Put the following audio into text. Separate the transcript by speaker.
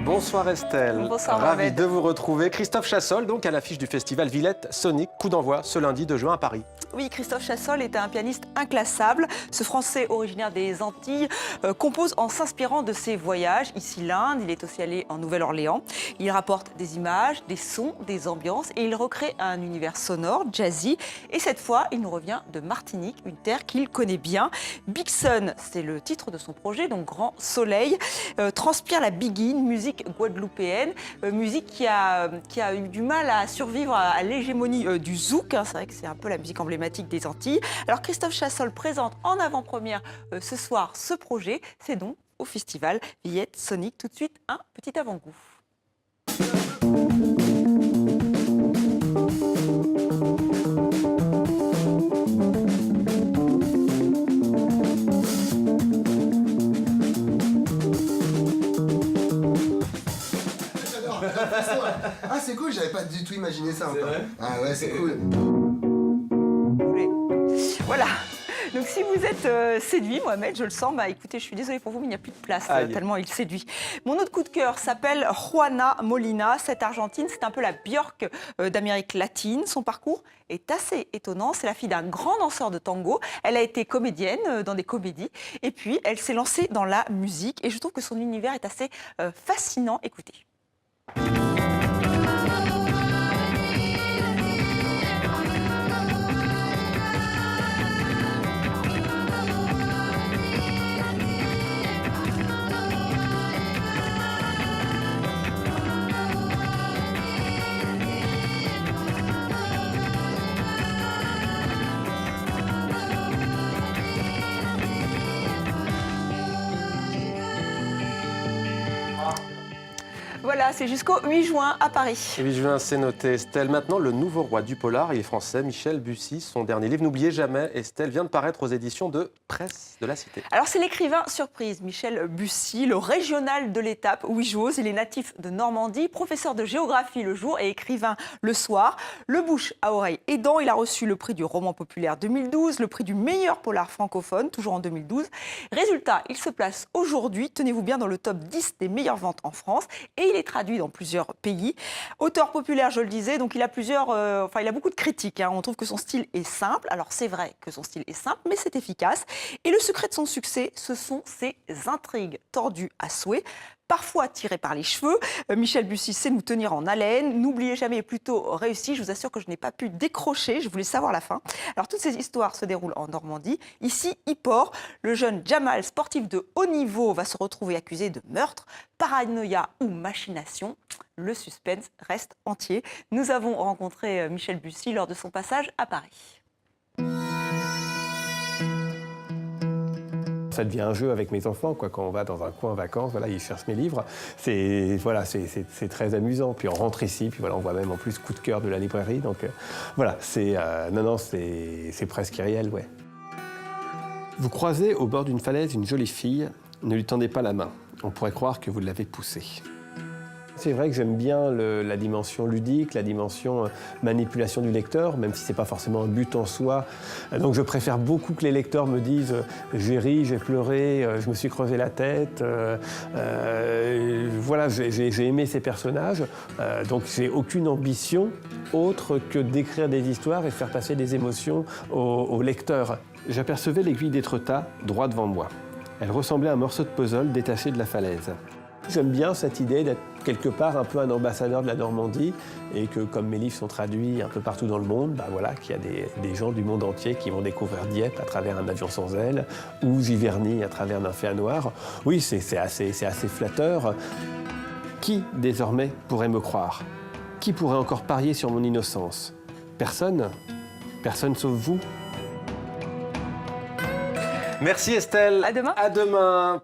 Speaker 1: Bonsoir Estelle,
Speaker 2: Bonsoir
Speaker 1: ravi
Speaker 2: Mohamed.
Speaker 1: de vous retrouver. Christophe Chassol, donc à l'affiche du festival Villette Sonic, coup d'envoi ce lundi 2 juin à Paris.
Speaker 2: Oui, Christophe Chassol est un pianiste inclassable. Ce Français originaire des Antilles compose en s'inspirant de ses voyages. Ici l'Inde, il est aussi allé en Nouvelle-Orléans. Il rapporte des images, des sons, des ambiances et il recrée un univers sonore, jazzy. Et cette fois, il nous revient de Martinique, une terre qu'il connaît bien. Big Sun, c'est le titre de son projet, donc Grand Soleil, transpire la biguine, musique guadeloupéenne, musique qui a eu du mal à survivre à l'hégémonie du zouk. C'est vrai que c'est un peu la musique emblématique des Antilles. Alors Christophe Chassol présente en avant-première ce soir ce projet. C'est donc au festival Villette Sonic. Tout de suite, un petit avant-goût.
Speaker 3: Ah c'est cool, j'avais pas du tout imaginé ça encore. Ah ouais, c'est cool.
Speaker 2: Voilà. Donc si vous êtes séduit, Mohamed, je le sens, bah écoutez, je suis désolée pour vous, mais il n'y a plus de place, tellement il séduit. Mon autre coup de cœur s'appelle Juana Molina. Cette Argentine, c'est un peu la Björk d'Amérique latine. Son parcours est assez étonnant. C'est la fille d'un grand danseur de tango. Elle a été comédienne dans des comédies. Et puis, elle s'est lancée dans la musique. Et je trouve que son univers est assez fascinant. Écoutez. Voilà, c'est jusqu'au 8 juin à Paris.
Speaker 1: 8 juin, c'est noté. Estelle, maintenant, le nouveau roi du polar, il est français, Michel Bussy. Son dernier livre, N'oubliez jamais, Estelle, vient de paraître aux éditions de Presse de la Cité.
Speaker 2: Alors, c'est l'écrivain surprise, Michel Bussy, le régional de l'étape, oui j'ose. Il est natif de Normandie, professeur de géographie le jour et écrivain le soir. Le bouche à oreille aidant, il a reçu le prix du roman populaire 2012, le prix du meilleur polar francophone, toujours en 2012. Résultat, il se place aujourd'hui, tenez-vous bien, dans le top 10 des meilleures ventes en France et il est traduit dans plusieurs pays. Auteur populaire, je le disais, donc il a il a beaucoup de critiques. On trouve que son style est simple. Alors c'est vrai que son style est simple, mais c'est efficace. Et le secret de son succès, ce sont ses intrigues tordues à souhait, parfois tirées par les cheveux. Michel Bussy sait nous tenir en haleine. N'oubliez jamais est plutôt réussi. Je vous assure que je n'ai pas pu décrocher. Je voulais savoir la fin. Alors, toutes ces histoires se déroulent en Normandie. Ici, Yport, le jeune Jamal, sportif de haut niveau, va se retrouver accusé de meurtre, paranoïa ou machination. Le suspense reste entier. Nous avons rencontré Michel Bussy lors de son passage à Paris.
Speaker 4: Ça devient un jeu avec mes enfants, quoi. Quand on va dans un coin en vacances, voilà, ils cherchent mes livres. C'est très amusant. Puis on rentre ici, puis voilà, on voit même en plus coup de cœur de la librairie. Donc voilà, c'est presque irréel, ouais. Vous croisez au bord d'une falaise une jolie fille, ne lui tendez pas la main. On pourrait croire que vous l'avez poussée. C'est vrai que j'aime bien la dimension ludique, la dimension manipulation du lecteur, même si ce n'est pas forcément un but en soi. Donc je préfère beaucoup que les lecteurs me disent « j'ai ri, j'ai pleuré, je me suis creusé la tête voilà, j'ai aimé ces personnages. Donc j'ai aucune ambition autre que d'écrire des histoires et de faire passer des émotions aux lecteurs. J'apercevais l'aiguille d'Étretat droit devant moi. Elle ressemblait à un morceau de puzzle détaché de la falaise. J'aime bien cette idée d'être quelque part un peu un ambassadeur de la Normandie et que comme mes livres sont traduits un peu partout dans le monde, bah voilà, qu'il y a des gens du monde entier qui vont découvrir Dieppe à travers un avion sans aile ou Giverny à travers Nymphéa Noir. Oui, c'est assez flatteur. Qui désormais pourrait me croire? Qui pourrait encore parier sur mon innocence? Personne. Personne sauf vous.
Speaker 1: Merci Estelle.
Speaker 2: À demain.
Speaker 1: À demain.